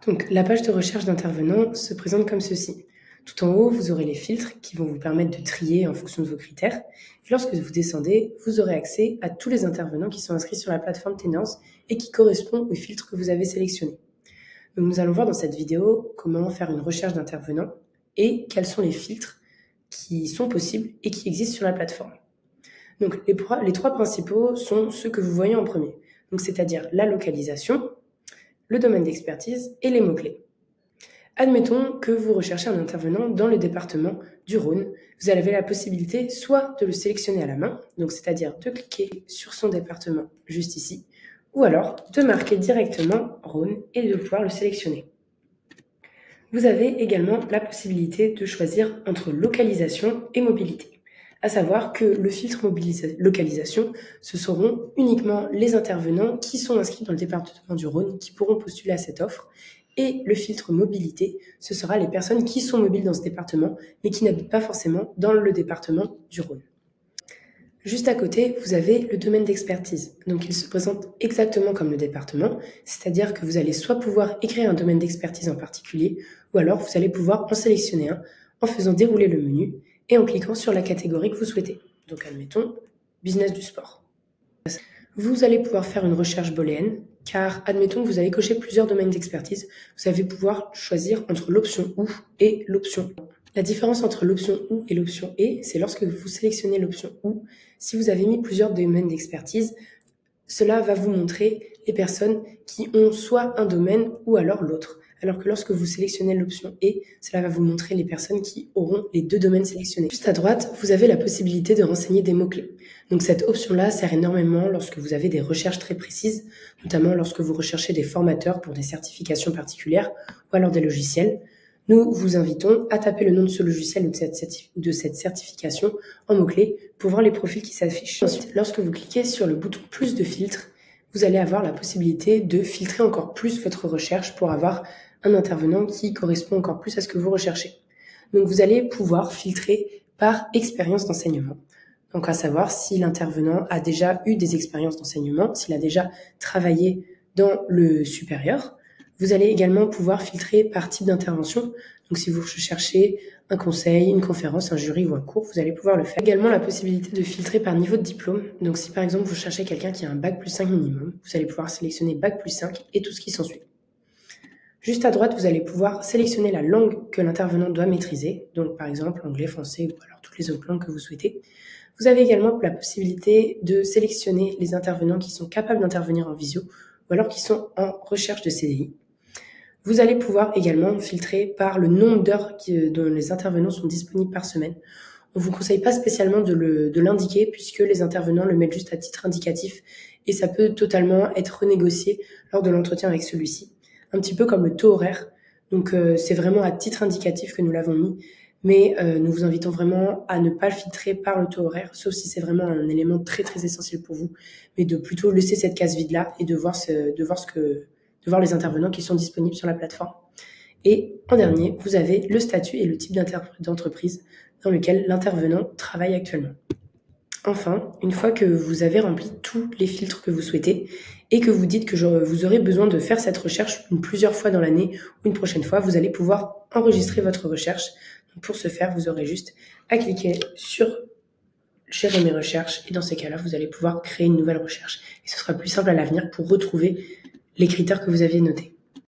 Donc, la page de recherche d'intervenants se présente comme ceci. Tout en haut, vous aurez les filtres qui vont vous permettre de trier en fonction de vos critères. Et lorsque vous descendez, vous aurez accès à tous les intervenants qui sont inscrits sur la plateforme Tenance et qui correspondent aux filtres que vous avez sélectionnés. Donc, nous allons voir dans cette vidéo comment faire une recherche d'intervenants et quels sont les filtres qui sont possibles et qui existent sur la plateforme. Donc, les trois principaux sont ceux que vous voyez en premier. Donc, c'est-à-dire la localisation, le domaine d'expertise et les mots-clés. Admettons que vous recherchez un intervenant dans le département du Rhône. Vous avez la possibilité soit de le sélectionner à la main, donc c'est-à-dire de cliquer sur son département juste ici, ou alors de marquer directement Rhône et de pouvoir le sélectionner. Vous avez également la possibilité de choisir entre localisation et mobilité. À savoir que le filtre localisation, ce seront uniquement les intervenants qui sont inscrits dans le département du Rhône qui pourront postuler à cette offre. Et le filtre mobilité, ce sera les personnes qui sont mobiles dans ce département, mais qui n'habitent pas forcément dans le département du Rhône. Juste à côté, vous avez le domaine d'expertise. Donc, il se présente exactement comme le département, c'est-à-dire que vous allez soit pouvoir écrire un domaine d'expertise en particulier, ou alors vous allez pouvoir en sélectionner un en faisant dérouler le menu et en cliquant sur la catégorie que vous souhaitez. Donc, admettons, business du sport. Vous allez pouvoir faire une recherche booléenne, car admettons que vous avez coché plusieurs domaines d'expertise, vous allez pouvoir choisir entre l'option OU et l'option OU. La différence entre l'option OU et l'option ET, c'est lorsque vous sélectionnez l'option OU, si vous avez mis plusieurs domaines d'expertise, cela va vous montrer les personnes qui ont soit un domaine ou alors l'autre. Alors que lorsque vous sélectionnez l'option ET, cela va vous montrer les personnes qui auront les deux domaines sélectionnés. Juste à droite, vous avez la possibilité de renseigner des mots-clés. Donc cette option-là sert énormément lorsque vous avez des recherches très précises, notamment lorsque vous recherchez des formateurs pour des certifications particulières ou alors des logiciels. Nous vous invitons à taper le nom de ce logiciel ou de cette certification en mots-clés pour voir les profils qui s'affichent. Ensuite, lorsque vous cliquez sur le bouton « Plus de filtres », vous allez avoir la possibilité de filtrer encore plus votre recherche pour avoir un intervenant qui correspond encore plus à ce que vous recherchez. Donc, vous allez pouvoir filtrer par expérience d'enseignement. Donc, à savoir si l'intervenant a déjà eu des expériences d'enseignement, s'il a déjà travaillé dans le supérieur. Vous allez également pouvoir filtrer par type d'intervention. Donc, si vous cherchez un conseil, une conférence, un jury ou un cours, vous allez pouvoir le faire. Également la possibilité de filtrer par niveau de diplôme. Donc, si par exemple vous cherchez quelqu'un qui a un bac+5 minimum, vous allez pouvoir sélectionner bac+5 et tout ce qui s'ensuit. Juste à droite, vous allez pouvoir sélectionner la langue que l'intervenant doit maîtriser. Donc, par exemple, anglais, français ou alors toutes les autres langues que vous souhaitez. Vous avez également la possibilité de sélectionner les intervenants qui sont capables d'intervenir en visio ou alors qui sont en recherche de CDI. Vous allez pouvoir également filtrer par le nombre d'heures dont les intervenants sont disponibles par semaine. On ne vous conseille pas spécialement de l'indiquer puisque les intervenants le mettent juste à titre indicatif et ça peut totalement être renégocié lors de l'entretien avec celui-ci. Un petit peu comme le taux horaire. Donc c'est vraiment à titre indicatif que nous l'avons mis, mais nous vous invitons vraiment à ne pas le filtrer par le taux horaire, sauf si c'est vraiment un élément très très essentiel pour vous, mais de plutôt laisser cette case vide là et de voir les intervenants qui sont disponibles sur la plateforme. Et en dernier, vous avez le statut et le type d'entreprise dans lequel l'intervenant travaille actuellement. Enfin, une fois que vous avez rempli tous les filtres que vous souhaitez et que vous dites que vous aurez besoin de faire cette recherche plusieurs fois dans l'année ou une prochaine fois, vous allez pouvoir enregistrer votre recherche. Donc pour ce faire, vous aurez juste à cliquer sur « Gérer mes recherches » et dans ces cas-là, vous allez pouvoir créer une nouvelle recherche. Et ce sera plus simple à l'avenir pour retrouver les critères que vous aviez notés.